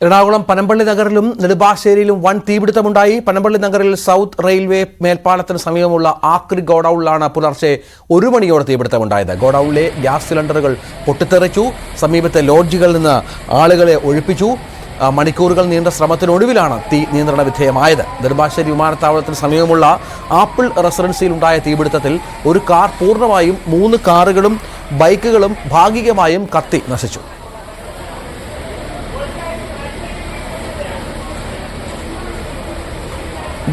എറണാകുളം പനമ്പള്ളി നഗറിലും നെടുമ്പാശ്ശേരിയിലും വൻ തീപിടുത്തമുണ്ടായി. പനമ്പള്ളി നഗറിൽ south railway മേൽപ്പാലത്തിന് സമീപമുള്ള ആക്രി ഗോഡൌണിലാണ് പുലർച്ചെ 1 മണിയോടെ തീപിടുത്തമുണ്ടായത്. ഗോഡൌണിലെ ഗ്യാസ് സിലിണ്ടറുകൾ പൊട്ടിത്തെറിച്ചു. സമീപത്തെ ലോഡ്ജുകളിൽ നിന്ന് ആളുകളെ ഒഴിപ്പിച്ചു. മണിക്കൂറുകൾ നീണ്ട ശ്രമത്തിനൊടുവിലാണ് തീ നിയന്ത്രണ വിധേയമായത്. നെടുമ്പാശ്ശേരി വിമാനത്താവളത്തിന് സമീപമുള്ള ആപ്പിൾ റെസിഡൻസിയിലുണ്ടായ തീപിടുത്തത്തിൽ ഒരു കാർ പൂർണ്ണമായും 3 കാറുകളും ബൈക്കുകളും ഭാഗികമായും കത്തി നശിച്ചു.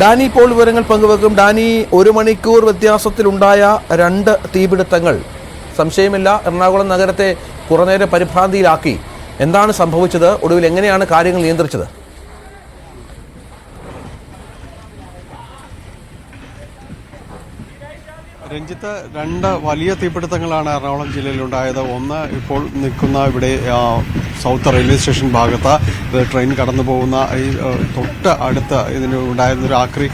ഡാനി ഇപ്പോൾ വിവരങ്ങൾ പങ്കുവെക്കും. ഡാനി, 1 മണിക്കൂർ വ്യത്യാസത്തിലുണ്ടായ 2 തീപിടുത്തങ്ങൾ സംശയമില്ല എറണാകുളം നഗരത്തെ കുറേനേരം പരിഭ്രാന്തിയിലാക്കി. എന്താണ് സംഭവിച്ചത്? ഒടുവിൽ എങ്ങനെയാണ് കാര്യങ്ങൾ നിയന്ത്രിച്ചത്? രഞ്ജിത്ത്, 2 വലിയ തീപിടുത്തങ്ങളാണ് എറണാകുളം ജില്ലയിലുണ്ടായത്. ഒന്ന് ഇപ്പോൾ നിൽക്കുന്ന ഇവിടെ സൗത്ത് റെയിൽവേ സ്റ്റേഷൻ ഭാഗത്ത് ട്രെയിൻ കടന്നു പോകുന്ന ഈ തൊട്ട് അടുത്ത് ഇതിന് ഉണ്ടായിരുന്ന ഒരു ആക്രി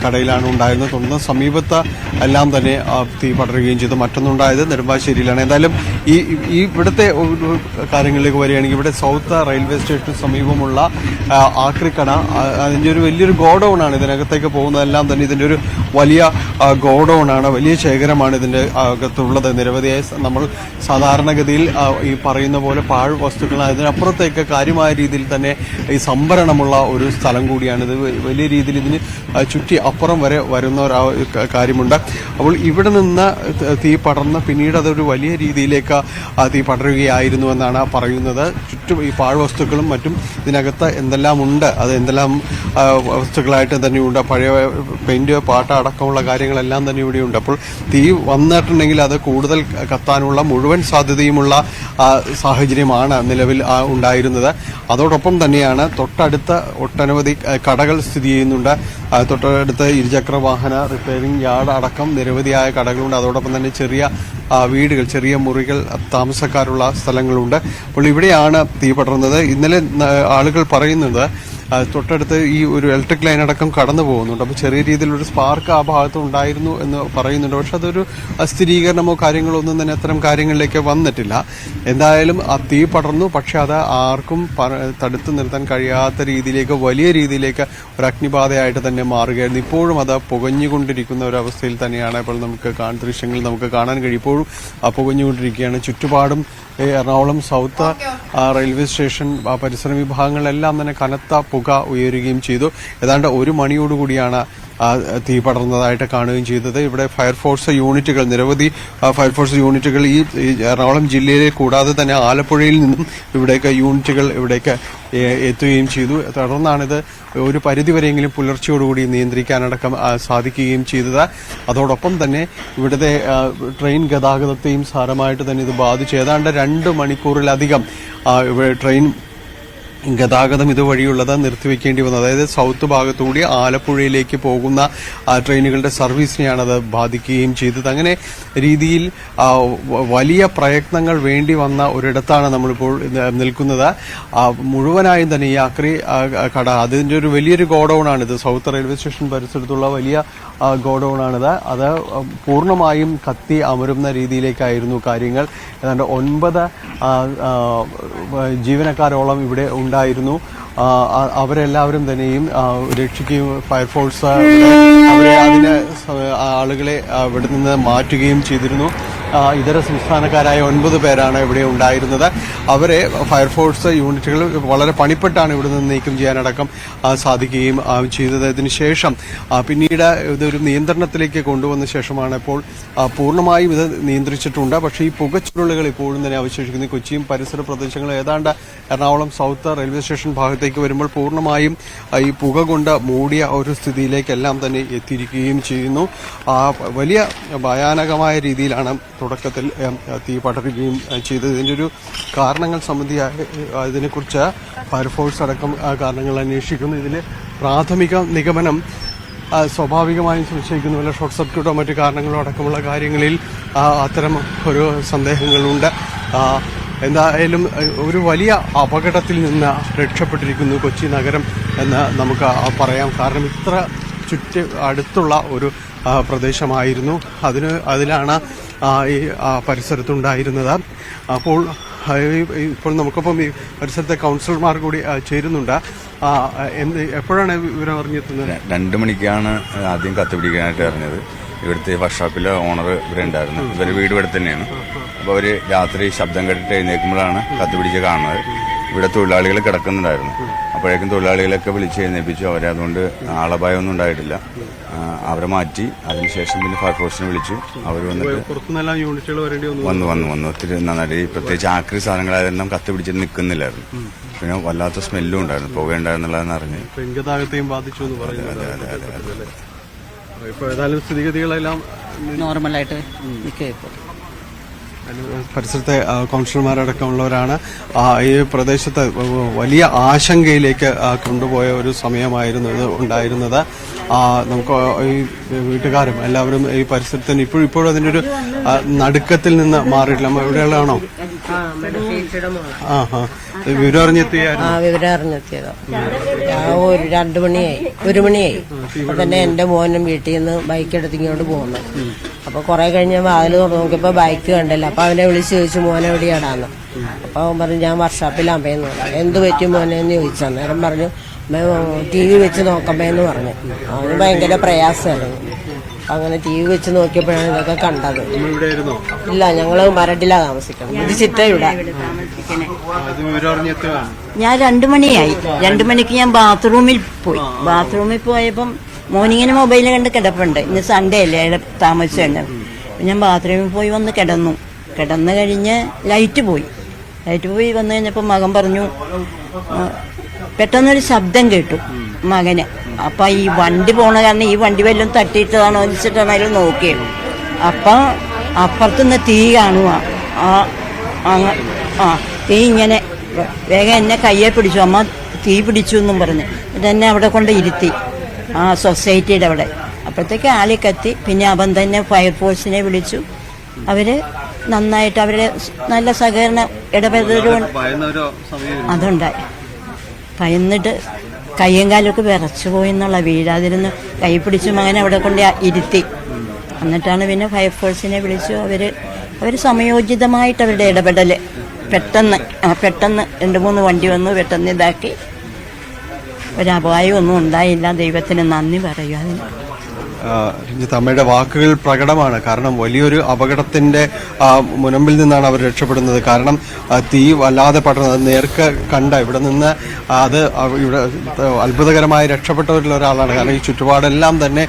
കടയിലാണ് ഉണ്ടായിരുന്നത്. തുടർന്ന് സമീപത്ത് എല്ലാം തന്നെ തീ പടരുകയും ചെയ്തു. മറ്റൊന്നുണ്ടായത് നെടുമ്പാശ്ശേരിയിലാണ്. എന്തായാലും ഈ ഇവിടുത്തെ കാര്യങ്ങളിലേക്ക് വരികയാണെങ്കിൽ ഇവിടെ സൗത്ത് റെയിൽവേ സ്റ്റേഷന് സമീപമുള്ള ആക്രി കട, അതിൻ്റെ ഒരു വലിയൊരു ഗോഡൌൺ ആണ്. ഇതിനകത്തേക്ക് പോകുന്നതെല്ലാം തന്നെ ഇതിൻ്റെ ഒരു വലിയ ഗോഡൌൺ ആണ്. വലിയ ശേഖരമാണ് ഇതിൻ്റെ അകത്തുള്ളത്. നിരവധിയായ നമ്മൾ സാധാരണഗതിയിൽ ഈ പറയുന്ന പോലെ പാഴ് വസ്തുക്കൾ, അതിനപ്പുറത്തേക്ക് കാര്യമായ രീതിയിൽ തന്നെ ഈ സംഭരണമുള്ള ഒരു സ്ഥലം കൂടിയാണ് ഇത്. വലിയ രീതിയിൽ ഇതിന് ചുറ്റി അപ്പുറം വരെ വരുന്ന ഒരു കാര്യമുണ്ട്. അപ്പോൾ ഇവിടെ നിന്ന് തീ പടർന്ന് പിന്നീട് അതൊരു വലിയ രീതിയിലേക്ക് തീ പടരുകയായിരുന്നു എന്നാണ് പറയുന്നത്. ചുറ്റും ഈ പാഴ്വസ്തുക്കളും മറ്റും ഇതിനകത്ത് എന്തെല്ലാം ഉണ്ട്, അത് എന്തെല്ലാം വസ്തുക്കളായിട്ട് തന്നെയുണ്ട്. പഴയ പെയിന്റ്, പാട്ട അടക്കമുള്ള കാര്യങ്ങളെല്ലാം തന്നെ ഇവിടെയുണ്ട്. അപ്പോൾ തീ വന്നിട്ടുണ്ടെങ്കിൽ അത് കൂടുതൽ കത്താനുള്ള മുഴുവൻ സാധ്യതയുമുള്ള സാഹചര്യമാണ് നിലവിൽ ഉണ്ടായിരുന്നത്. അതോടൊപ്പം തന്നെയാണ് തൊട്ടടുത്ത് ഒട്ടനവധി കടകൾ സ്ഥിതി ചെയ്യുന്നുണ്ട്. തൊട്ടടുത്ത് ഇരുചക്ര വാഹന റിപ്പയറിംഗ് യാർഡ് അടക്കം നിരവധിയായ കടകളുണ്ട്. അതോടൊപ്പം തന്നെ ചെറിയ വീടുകൾ, ചെറിയ മുറികൾ, താമസക്കാരുള്ള സ്ഥലങ്ങളുണ്ട്. അപ്പോൾ ഇവിടെയാണ് തീ പടർന്നത്. ഇന്നലെ ആളുകൾ പറയുന്നത് തൊട്ടടുത്ത് ഈ ഒരു ഇലക്ട്രിക് ലൈൻ അടക്കം കടന്നു പോകുന്നുണ്ട്. അപ്പോൾ ചെറിയ രീതിയിലൊരു സ്പാർക്ക് ആ ഭാഗത്ത് ഉണ്ടായിരുന്നു എന്ന് പറയുന്നുണ്ട്. പക്ഷെ അതൊരു സ്ഥിരീകരണമോ കാര്യങ്ങളോ ഒന്നും തന്നെ അത്തരം കാര്യങ്ങളിലേക്ക് വന്നിട്ടില്ല. എന്തായാലും ആ തീ പടർന്നു. പക്ഷെ അത് ആർക്കും തടുത്തു നിർത്താൻ കഴിയാത്ത രീതിയിലേക്ക്, വലിയ രീതിയിലേക്ക് ഒരു അഗ്നിബാധയായിട്ട് തന്നെ മാറുകയായിരുന്നു. ഇപ്പോഴും അത് പുകഞ്ഞുകൊണ്ടിരിക്കുന്ന ഒരു അവസ്ഥയിൽ തന്നെയാണ് ഇപ്പോൾ നമുക്ക് ദൃശ്യങ്ങളിൽ നമുക്ക് കാണാൻ കഴിയും. ഇപ്പോഴും പുകഞ്ഞുകൊണ്ടിരിക്കുകയാണ്. ചുറ്റുപാടും എറണാകുളം സൗത്ത് റെയിൽവേ സ്റ്റേഷൻ പരിസര വിഭാഗങ്ങളിലെല്ലാം തന്നെ കനത്ത പുക ഉയരുകയും ചെയ്തു. ഏതാണ്ട് 1 മണിയോടുകൂടിയാണ് തീ പടർന്നതായിട്ട് കാണുകയും ചെയ്തത്. ഇവിടെ ഫയർഫോഴ്സ് യൂണിറ്റുകൾ, നിരവധി ഫയർഫോഴ്സ് യൂണിറ്റുകൾ ഈ എറണാകുളം ജില്ലയിലെ കൂടാതെ തന്നെ ആലപ്പുഴയിൽ നിന്നും ഇവിടേക്ക് യൂണിറ്റുകൾ ഇവിടേക്ക് എത്തുകയും ചെയ്തു. തുടർന്നാണിത് ഒരു പരിധിവരെയെങ്കിലും പുലർച്ചയോടുകൂടി നിയന്ത്രിക്കാനടക്കം സാധിക്കുകയും ചെയ്തത്. അതോടൊപ്പം തന്നെ ഇവിടുത്തെ ട്രെയിൻ ഗതാഗതത്തെയും സാരമായിട്ട് തന്നെ ഇത് ബാധിച്ചു. ഏതാണ്ട് 2 മണിക്കൂറിലധികം ട്രെയിൻ ഗതാഗതം ഇതുവഴിയുള്ളത് നിർത്തിവെക്കേണ്ടി വന്നു. അതായത് സൗത്ത് ഭാഗത്തുകൂടി ആലപ്പുഴയിലേക്ക് പോകുന്ന ട്രെയിനുകളുടെ സർവീസിനെയാണ് അത് ബാധിക്കുകയും ചെയ്തത്. അങ്ങനെ രീതിയിൽ വലിയ പ്രയത്നങ്ങൾ വേണ്ടി വന്ന ഒരിടത്താണ് നമ്മളിപ്പോൾ നിൽക്കുന്നത്. മുഴുവനായും തന്നെ ഈ ആക്രി കട, അതിൻ്റെ ഒരു വലിയൊരു ഗോഡൌണാണിത്. സൗത്ത് റെയിൽവേ സ്റ്റേഷൻ പരിസരത്തുള്ള വലിയ ഗോഡൌണാണിത്. അത് പൂർണ്ണമായും കത്തി അമരുന്ന രീതിയിലേക്കായിരുന്നു കാര്യങ്ങൾ. ഏതാണ്ട് 9 ജീവനക്കാരോളം ഇവിടെ ഉണ്ടായിരുന്നു. അവരെല്ലാവരും തന്നെയും രക്ഷിക്കുകയും ഫയർഫോഴ്സ് ആളുകളെ ഇവിടെ നിന്ന് മാറ്റുകയും ചെയ്തിരുന്നു. ഇതര സംസ്ഥാനക്കാരായ 9 പേരാണ് ഇവിടെ ഉണ്ടായിരുന്നത്. അവരെ ഫയർഫോഴ്സ് യൂണിറ്റുകൾ വളരെ പണിപ്പെട്ടാണ് ഇവിടെ നിന്ന് നീക്കം ചെയ്യാനടക്കം സാധിക്കുകയും ചെയ്തത്. ഇതിനുശേഷം പിന്നീട് ഇതൊരു നിയന്ത്രണത്തിലേക്ക് കൊണ്ടുവന്ന ശേഷമാണ് ഇപ്പോൾ പൂർണ്ണമായും ഇത് നിയന്ത്രിച്ചിട്ടുണ്ട്. പക്ഷേ ഈ പുകച്ചുരുളുകൾ ഇപ്പോഴും തന്നെ അവശേഷിക്കുന്നു. കൊച്ചിയും പരിസര പ്രദേശങ്ങളും ഏതാണ്ട് എറണാകുളം സൗത്ത് റെയിൽവേ സ്റ്റേഷൻ ഭാഗത്തേക്ക് വരുമ്പോൾ പൂർണ്ണമായും ഈ പുക കൊണ്ട് മൂടിയ ഒരു സ്ഥിതിയിലേക്കെല്ലാം തന്നെ എത്തിയിരിക്കുകയും ചെയ്യുന്നു. വലിയ ഭയാനകമായ രീതിയിലാണ് തുടക്കത്തിൽ തീ പടരുകയും ചെയ്തത്. ഇതിൻ്റെ ഒരു കാരണങ്ങൾ സംബന്ധിയായ ഇതിനെക്കുറിച്ച് ഫയർഫോഴ്സ് അടക്കം കാരണങ്ങൾ അന്വേഷിക്കുന്നു. ഇതിൽ പ്രാഥമിക നിഗമനം സ്വാഭാവികമായും സംശയിക്കുന്നു വല്ല ഷോർട്ട് സർക്യൂട്ടോ മറ്റു കാരണങ്ങളോ അടക്കമുള്ള കാര്യങ്ങളിൽ അത്തരം ഒരു സന്ദേഹങ്ങളുണ്ട്. എന്തായാലും ഒരു വലിയ അപകടത്തിൽ നിന്ന് രക്ഷപ്പെട്ടിരിക്കുന്നു കൊച്ചി നഗരം എന്ന് നമുക്ക് പറയാം. കാരണം ഇത്ര അടുത്തുള്ള ഒരു പ്രദേശമായിരുന്നു. അതിലാണ് ഈ പരിസരത്തുണ്ടായിരുന്നത്. അപ്പോൾ ഇപ്പോൾ നമുക്കൊപ്പം ഈ പരിസരത്തെ കൗൺസിലർമാർ കൂടി ചേരുന്നുണ്ട്. എപ്പോഴാണ് വിവരം അറിഞ്ഞെത്തുന്നത്? 2 മണിക്കാണ് ആദ്യം കത്തുപിടിക്കാനായിട്ട് അറിഞ്ഞത്. ഇവിടുത്തെ വർക്ക്ഷോപ്പിലെ ഓണർ ഇവിടെ ഉണ്ടായിരുന്നു. ഇവര് വീട് ഇവിടെ തന്നെയാണ്. അപ്പോൾ അവര് രാത്രി ശബ്ദം കേട്ടിട്ട് എഴുന്നേൽക്കുമ്പോഴാണ് കത്തുപിടിച്ച് കാണുന്നത്. ഇവിടെ തൊഴിലാളികൾ കിടക്കുന്നുണ്ടായിരുന്നു. അപ്പോഴേക്കും തൊഴിലാളികളൊക്കെ വിളിച്ച് എഴുന്നേൽപ്പിച്ചു. അവരെ അതുകൊണ്ട് ആളപായമൊന്നും ഉണ്ടായിട്ടില്ല. അവരെ മാറ്റി. അതിനുശേഷം പിന്നെ ഫയർഫോഴ്സിനെ വിളിച്ചു. അവർ വന്നിട്ട് വന്നു ഒത്തിരി നന്നായിട്ട്. പ്രത്യേകിച്ച് ആക്രി സാധനങ്ങളായതെല്ലാം കത്തുപിടിച്ചിട്ട് നിൽക്കുന്നില്ലായിരുന്നു. പിന്നെ വല്ലാത്ത സ്മെല്ലും ഉണ്ടായിരുന്നു, പുകയുണ്ടായിരുന്നുള്ളതെന്ന് അറിഞ്ഞു. ഗതാഗതത്തെയും ബാധിച്ചു എന്ന് പറയുന്നത്. ഇപ്പോൾ ഏതായാലും സ്ഥിതിഗതികളെല്ലാം നോർമലായിട്ട് നിൽക്കുക. പരിസരത്തെ കൗൺസിലർമാരടക്കമുള്ളവരാണ് ഈ പ്രദേശത്ത് വലിയ ആശങ്കയിലേക്ക് കൊണ്ടുപോയ ഒരു സമയമായിരുന്നു ഇത് ഉണ്ടായിരുന്നത്. നമുക്ക് ഈ വീട്ടുകാരും എല്ലാവരും ഈ പരിസരത്തിന് ഇപ്പോഴും അതിൻ്റെ ഒരു നടുക്കത്തിൽ നിന്ന് മാറിയിട്ടില്ല. എവിടെയുള്ളതാണോ? വിവരം അറിഞ്ഞെത്തിയായിരുന്നു. വിവരം അറിഞ്ഞെത്തിയതോ 1 മണിയായി. അപ്പൊ തന്നെ എന്റെ മോനും വീട്ടിൽ നിന്ന് ബൈക്ക് എടുത്ത് ഇങ്ങോട്ട് പോകുന്നു. അപ്പൊ കുറെ കഴിഞ്ഞ് വാതിൽ തുറന്നു നോക്കിയപ്പോ ബൈക്ക് കണ്ടില്ല. അപ്പൊ അവനെ വിളിച്ച് ചോദിച്ചു മോനെ എവിടെയാടാന്ന്. അപ്പൊ അവൻ പറഞ്ഞു ഞാൻ വർക്ക്ഷോപ്പിലാമ്പയെന്ന് പറഞ്ഞു. എന്ത് പറ്റി മോനെ എന്ന് ചോദിച്ചു. അന്നേരം പറഞ്ഞു TV വെച്ച് നോക്കമ്മേന്ന് പറഞ്ഞു. അവന് ഭയങ്കര പ്രയാസമായിരുന്നു. അങ്ങനെ TV വെച്ച് നോക്കിയപ്പോഴാണ് ഇതൊക്കെ കണ്ടത്. ഇല്ല, ഞങ്ങള് മരടിലാ താമസിക്കണം. ഇത് ചിറ്റയുടെ. ഞാൻ 2 മണിയായി. 2 മണിക്ക് ഞാൻ ബാത്റൂമിൽ പോയപ്പം മോർണിങ്ങിന് മൊബൈൽ കണ്ട് കിടപ്പുണ്ട്. ഇന്ന് സൺഡേ അല്ലേ, താമസിച്ചുണ്ട്. ഞാൻ ബാത്റൂമിൽ പോയി വന്ന് കിടന്നു കഴിഞ്ഞ് ലൈറ്റ് പോയി വന്നു കഴിഞ്ഞപ്പോൾ മകൻ പറഞ്ഞു പെട്ടെന്നൊരു ശബ്ദം കേട്ടു മകന്. അപ്പൊ ഈ വണ്ടി പോണ കാരണം ഈ വണ്ടി വല്ലതും തട്ടിയിട്ടതാണോ വെച്ചിട്ടാണല്ലോ നോക്കിയത്. അപ്പൊ അപ്പുറത്തുനിന്ന് തീ കാണുക. തീ ഇങ്ങനെ വേഗം എന്നെ കയ്യെ പിടിച്ചു. അമ്മ തീ പിടിച്ചു എന്നും പറഞ്ഞ് എന്നെ അവിടെ കൊണ്ട് ഇരുത്തി സൊസൈറ്റിയുടെ അവിടെ. അപ്പോഴത്തേക്ക് ആളി കത്തി. പിന്നെ അവൻ തന്നെ ഫയർഫോഴ്സിനെ വിളിച്ചു. അവര് നന്നായിട്ട് അവരുടെ നല്ല സഹകരണ ഇടപെടലും അതുണ്ടായി. ഭയന്നിട്ട് കയ്യും കാലൊക്കെ വിറച്ചു പോയെന്നുള്ള, വീഴാതിരുന്ന് കൈ പിടിച്ചു മകനെ അവിടെ കൊണ്ട് ഇരുത്തി. എന്നിട്ടാണ് പിന്നെ ഫയർഫോഴ്സിനെ വിളിച്ചു. അവര് സമയോചിതമായിട്ട് അവരുടെ ഇടപെടല് പെട്ടെന്ന് 2-3 വണ്ടി വന്നു. പെട്ടെന്ന് ഇതാക്കി. ഒരപായമൊന്നും ഉണ്ടായില്ല. ദൈവത്തിന് നന്ദി പറയുക. അതിന് രഞ്ജിത്ത്, അമ്മയുടെ വാക്കുകൾ പ്രകടമാണ്. കാരണം വലിയൊരു അപകടത്തിന്റെ മുനമ്പിൽ നിന്നാണ് അവർ രക്ഷപ്പെടുന്നത്. കാരണം തീ വല്ലാതെ പടർന്നത് നേർക്ക് കണ്ട ഇവിടെ നിന്ന് അത് ഇവിടെ അത്ഭുതകരമായി രക്ഷപ്പെട്ടവരിൽ ഒരാളാണ്. കാരണം ഈ ചുറ്റുപാടെല്ലാം തന്നെ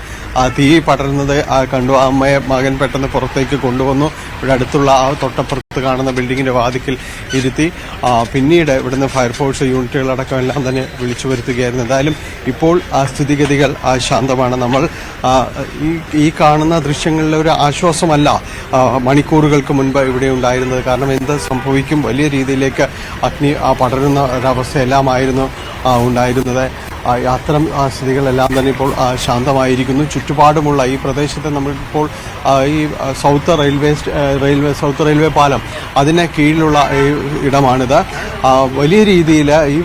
തീ പടരുന്നത് കണ്ടു. അമ്മയെ മകൻ പെട്ടെന്ന് പുറത്തേക്ക് കൊണ്ടുവന്നു. ഇവിടെ അടുത്തുള്ള തൊട്ടപ്പുറത്ത് കാണുന്ന ബിൽഡിങ്ങിന്റെ വാതിക്കൽ ഇരുത്തി. പിന്നീട് ഇവിടുന്ന് ഫയർഫോഴ്സ് യൂണിറ്റുകളടക്കം എല്ലാം തന്നെ വിളിച്ചു വരുത്തുകയായിരുന്നു. എന്തായാലും ഇപ്പോൾ സ്ഥിതിഗതികൾ ശാന്തമാണ്. നമ്മൾ ഈ കാണുന്ന ദൃശ്യങ്ങളിലെ ഒരു ആശ്വാസമല്ല മണിക്കൂറുകൾക്ക് മുൻപ് ഇവിടെ ഉണ്ടായിരുന്നത്. കാരണം എന്ത് സംഭവിക്കും, വലിയ രീതിയിലേക്ക് അഗ്നി പടരുന്ന ഒരവസ്ഥയെല്ലാമായിരുന്നു ഉണ്ടായിരുന്നത്. അത്തരം സ്ഥിതികളെല്ലാം തന്നെ ഇപ്പോൾ ശാന്തമായിരിക്കുന്നു. ചുറ്റുപാടുമുള്ള ഈ പ്രദേശത്ത് നമ്മളിപ്പോൾ ഈ സൗത്ത് റെയിൽവേ പാലം അതിന് കീഴിലുള്ള ഇടമാണിത്. വലിയ രീതിയിൽ ഈ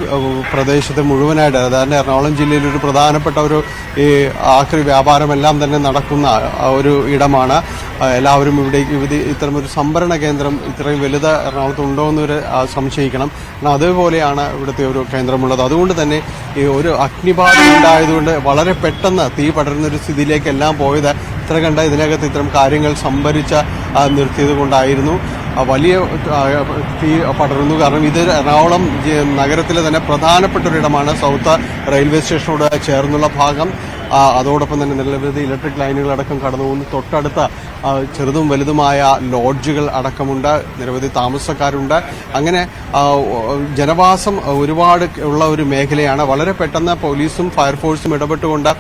പ്രദേശത്ത് മുഴുവനായിട്ട്, അതായത് എറണാകുളം ജില്ലയിൽ ഒരു പ്രധാനപ്പെട്ട ഒരു ഈ ആക്രി വ്യാപാരമെല്ലാം തന്നെ നടക്കുന്ന ഒരു ഇടമാണ്. എല്ലാവരും ഇവിടെ ഇത്തരമൊരു സംഭരണ കേന്ദ്രം ഇത്രയും വലുത് എറണാകുളത്ത് ഉണ്ടോ എന്നൊരു സംശയിക്കണം. കാരണം അതുപോലെയാണ് ഇവിടുത്തെ ഒരു കേന്ദ്രമുള്ളത്. അതുകൊണ്ട് തന്നെ ഈ ഒരു അഗ്നിബാധ ഉണ്ടായതുകൊണ്ട് വളരെ പെട്ടെന്ന് തീ പടരുന്നൊരു സ്ഥിതിയിലേക്കെല്ലാം പോയത് ഇത്ര കണ്ട ഇതിനകത്ത് ഇത്തരം കാര്യങ്ങൾ സംഭരിച്ച് നിർത്തിയത് കൊണ്ടായിരുന്നു. വലിയ തീ പടരുന്നു. കാരണം ഇത് എറണാകുളം നഗരത്തിലെ തന്നെ പ്രധാനപ്പെട്ട ഒരിടമാണ്. സൗത്ത് റെയിൽവേ സ്റ്റേഷനോട് ചേർന്നുള്ള ഭാഗം. അതോടൊപ്പം തന്നെ നിരവധി ഇലക്ട്രിക് ലൈനുകളടക്കം കടന്നു പോകുന്നു. തൊട്ടടുത്ത ചെറുതും വലുതുമായ ലോഡ്ജുകൾ അടക്കമുണ്ട്. നിരവധി താമസക്കാരുണ്ട്. അങ്ങനെ ജനവാസം ഒരുപാട് ഉള്ള ഒരു മേഖലയാണ്. വളരെ പെട്ടെന്ന് പോലീസും ഫയർഫോഴ്സും ഇടപെട്ടുകൊണ്ട്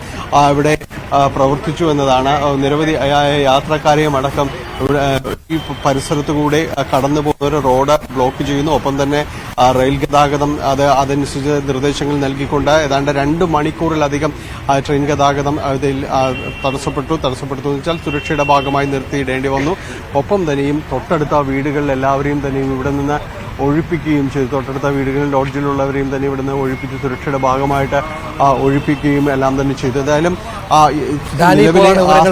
ഇവിടെ പ്രവർത്തിച്ചു എന്നതാണ്. നിരവധി യാത്രക്കാരെയും അടക്കം ഈ പരിസരത്തു കൂടെ കടന്നു പോകുന്ന റോഡ് ബ്ലോക്ക് ചെയ്യുന്നു. ഒപ്പം തന്നെ റെയിൽ ഗതാഗതം അതനുസരിച്ച് നിർദ്ദേശങ്ങൾ നൽകിക്കൊണ്ട് ഏതാണ്ട് 2 മണിക്കൂറിലധികം ട്രെയിൻ ഗതാഗതം ഇതിൽ തടസ്സപ്പെട്ടു എന്ന് വെച്ചാൽ സുരക്ഷയുടെ ഭാഗമായി നിർത്തിയിടേണ്ടി വന്നു. ഒപ്പം തന്നെയും തൊട്ടടുത്ത വീടുകളിൽ എല്ലാവരെയും തന്നെയും ഇവിടെ നിന്ന് ഒഴിപ്പിക്കുകയും ചെയ്തു. തൊട്ടടുത്ത വീടുകളിൽ ലോഡ്ജിലുള്ളവരെയും തന്നെ ഇവിടുന്ന് ഒഴിപ്പിച്ച് സുരക്ഷയുടെ ഭാഗമായിട്ട് ഒഴിപ്പിക്കുകയും എല്ലാം തന്നെ ചെയ്തു. ഏതായാലും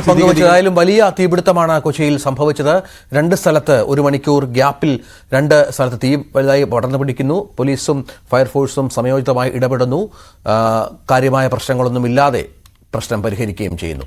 പങ്കുവച്ചതായാലും വലിയ തീപിടുത്തമാണ് കൊച്ചിയിൽ സംഭവിച്ചത്. 2 സ്ഥലത്ത് 1 മണിക്കൂർ ഗ്യാപ്പിൽ 2 സ്ഥലത്ത് തീ വലുതായി പടർന്നു പിടിക്കുന്നു. പോലീസും ഫയർഫോഴ്സും സമയോചിതമായി ഇടപെടുന്നു. കാര്യമായ പ്രശ്നങ്ങളൊന്നുമില്ലാതെ പ്രശ്നം പരിഹരിക്കുകയും ചെയ്യുന്നു.